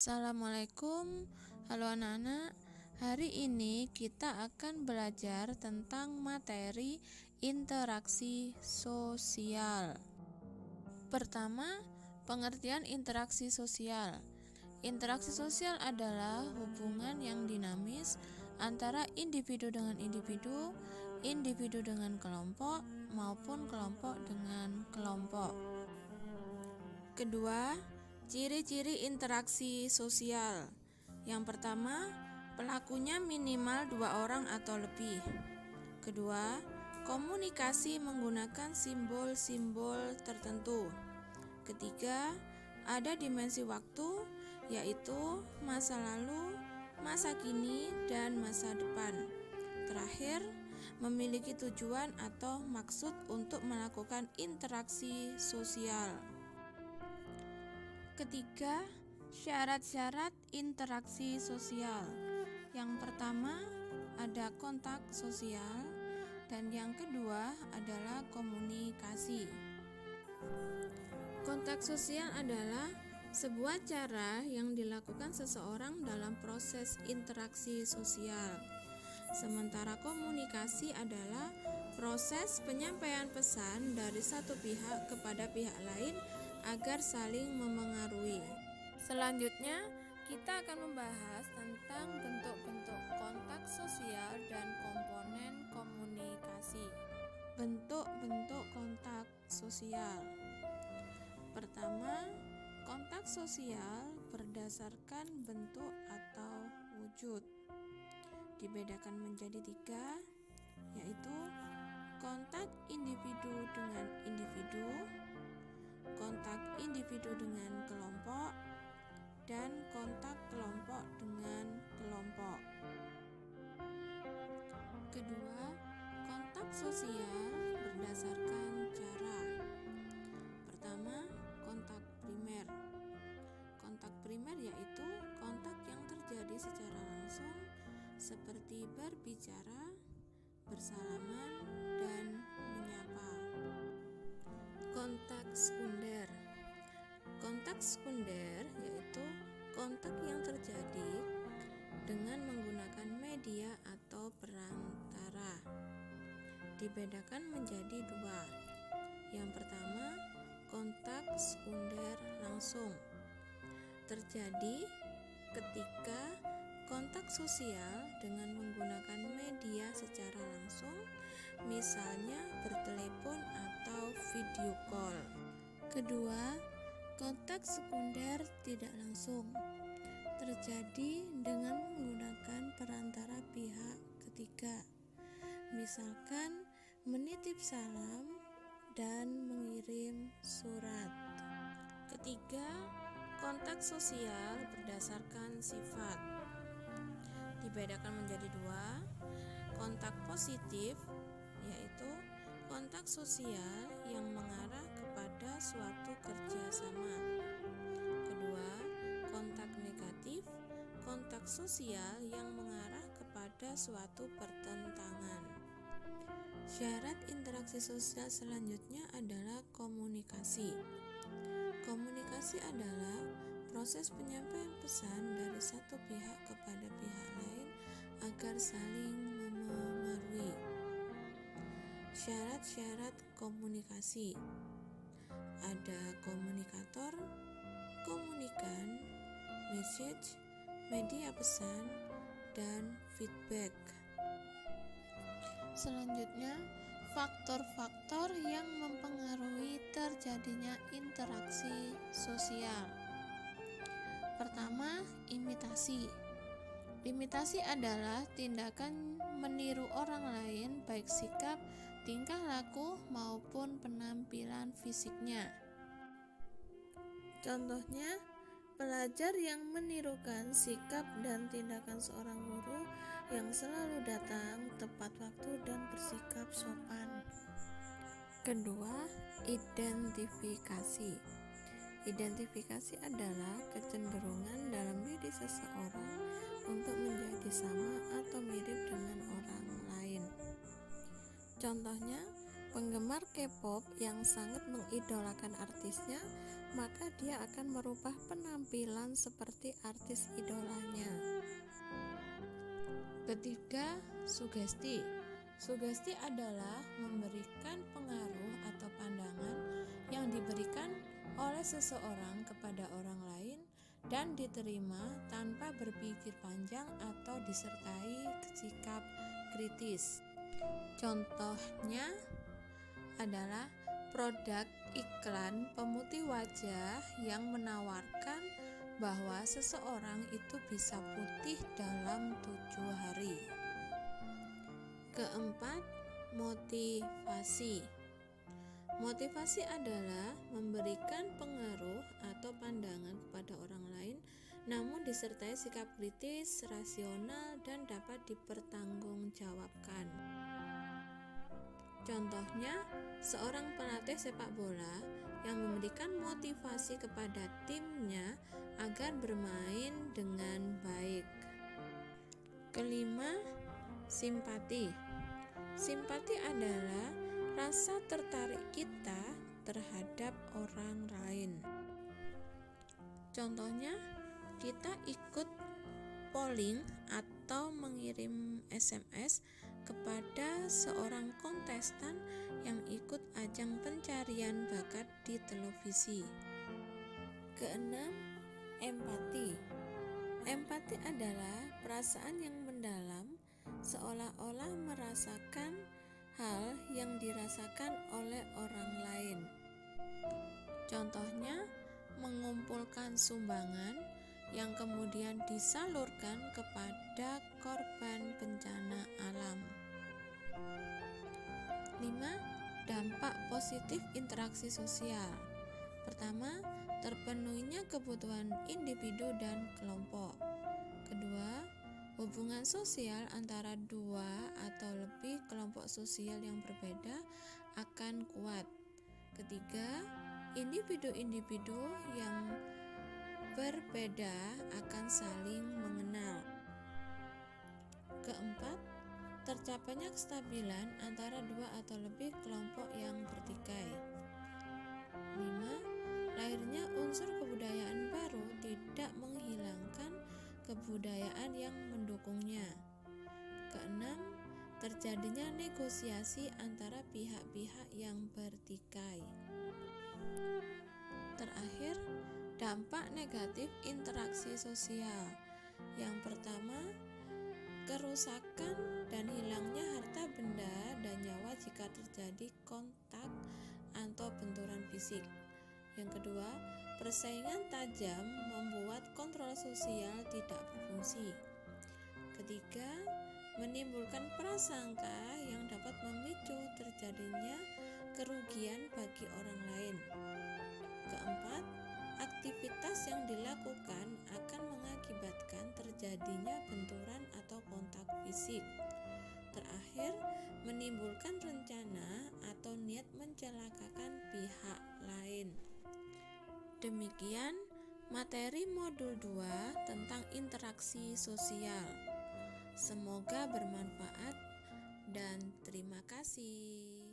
Assalamualaikum, halo anak-anak. Hari ini kita akan belajar tentang materi interaksi sosial. Pertama, pengertian interaksi sosial. Interaksi sosial adalah hubungan yang dinamis antara individu dengan individu, individu dengan kelompok, maupun kelompok dengan kelompok. Kedua, ciri-ciri interaksi sosial. Yang pertama, pelakunya minimal 2 orang atau lebih. Kedua, komunikasi menggunakan simbol-simbol tertentu. Ketiga, ada dimensi waktu, yaitu masa lalu, masa kini, dan masa depan. Terakhir, memiliki tujuan atau maksud untuk melakukan interaksi sosial. Ketiga, syarat-syarat interaksi sosial. Yang pertama ada kontak sosial, dan yang kedua adalah komunikasi. Kontak sosial adalah sebuah cara yang dilakukan seseorang dalam proses interaksi sosial. Sementara komunikasi adalah proses penyampaian pesan dari satu pihak kepada pihak lain agar saling memengaruhi. Selanjutnya, kita akan membahas tentang bentuk-bentuk kontak sosial dan komponen komunikasi. Bentuk-bentuk kontak sosial. Pertama, kontak sosial berdasarkan bentuk atau wujud. Dibedakan menjadi 3, yaitu kontak individu dengan individu, kontak individu dengan kelompok, dan kontak kelompok dengan kelompok. Kedua, kontak sosial berdasarkan cara. Pertama, kontak primer. Kontak primer yaitu kontak yang terjadi secara langsung seperti berbicara, bersalaman, dan menyapa. Kontak sekunder. Kontak sekunder yaitu kontak yang terjadi dengan menggunakan media atau perantara. Dibedakan menjadi 2. Yang pertama, kontak sekunder langsung. Terjadi ketika kontak sosial dengan menggunakan media secara langsung, misalnya bertelepon atau video call. Kedua, kontak sekunder tidak langsung. Terjadi dengan menggunakan perantara pihak ketiga, misalkan menitip salam dan mengirim surat. Ketiga, kontak sosial berdasarkan sifat. Dibedakan menjadi 2. Kontak positif yaitu kontak sosial yang mengarah kepada suatu kerjasama. Kedua, kontak negatif, kontak sosial yang mengarah kepada suatu pertentangan. Syarat interaksi sosial selanjutnya adalah komunikasi. Komunikasi adalah proses penyampaian pesan dari satu pihak kepada pihak lain agar saling memengaruhi. Syarat-syarat komunikasi. Ada komunikator, komunikan, message, media pesan, dan feedback. Selanjutnya, faktor-faktor yang mempengaruhi terjadinya interaksi sosial. Pertama, imitasi. Imitasi adalah tindakan meniru orang lain baik sikap, tingkah laku maupun penampilan fisiknya. Contohnya, pelajar yang menirukan sikap dan tindakan seorang guru yang selalu datang tepat waktu dan bersikap sopan. Kedua, identifikasi. Identifikasi adalah kecenderungan dalam diri seseorang untuk menjadi sama atau mirip dengan orang lain. Contohnya, penggemar K-pop yang sangat mengidolakan artisnya maka dia akan merubah penampilan seperti artis idolanya. Ketiga, sugesti. Sugesti adalah memberikan pengaruh atau pandangan yang diberikan oleh seseorang kepada orang lain dan diterima tanpa berpikir panjang atau disertai sikap kritis. Contohnya adalah produk iklan pemutih wajah yang menawarkan bahwa seseorang itu bisa putih dalam 7 hari. Keempat, motivasi. Motivasi adalah memberikan pengaruh atau pandangan kepada orang lain, namun disertai sikap kritis, rasional, dan dapat dipertanggungjawabkan. Contohnya, seorang pelatih sepak bola yang memberikan motivasi kepada timnya agar bermain dengan baik. Kelima, simpati. Simpati adalah rasa tertarik kita terhadap orang lain. Contohnya, kita ikut polling atau mengirim SMS kepada seorang kontestan yang ikut ajang pencarian bakat di televisi. Keenam, empati. Empati adalah perasaan yang mendalam, seolah-olah merasakan hal yang dirasakan oleh orang lain. Contohnya, mengumpulkan sumbangan yang kemudian disalurkan kepada korban bencana alam. 5. Dampak positif interaksi sosial. Pertama, terpenuhinya kebutuhan individu dan kelompok. Kedua, hubungan sosial antara dua atau lebih kelompok sosial yang berbeda akan kuat. Ketiga, individu-individu yang berbeda akan saling mengenal. Keempat, tercapainya kestabilan antara dua atau lebih kelompok yang bertikai. 5. Lahirnya unsur kebudayaan baru tidak menghilangkan kebudayaan yang mendukungnya. Keenam, terjadinya negosiasi antara pihak-pihak yang bertikai. Terakhir, dampak negatif interaksi sosial. Yang pertama, kerusakan dan hilangnya harta benda dan nyawa jika terjadi kontak atau benturan fisik. Yang kedua, persaingan tajam membuat kontrol sosial tidak berfungsi. Ketiga, menimbulkan prasangka yang dapat memicu terjadinya kerugian bagi orang lain. Keempat, aktivitas yang dilakukan akan mengakibatkan terjadinya benturan atau kontak fisik. Terakhir, menimbulkan rencana atau niat mencelakakan pihak lain. Demikian materi modul 2 tentang interaksi sosial. Semoga bermanfaat dan terima kasih.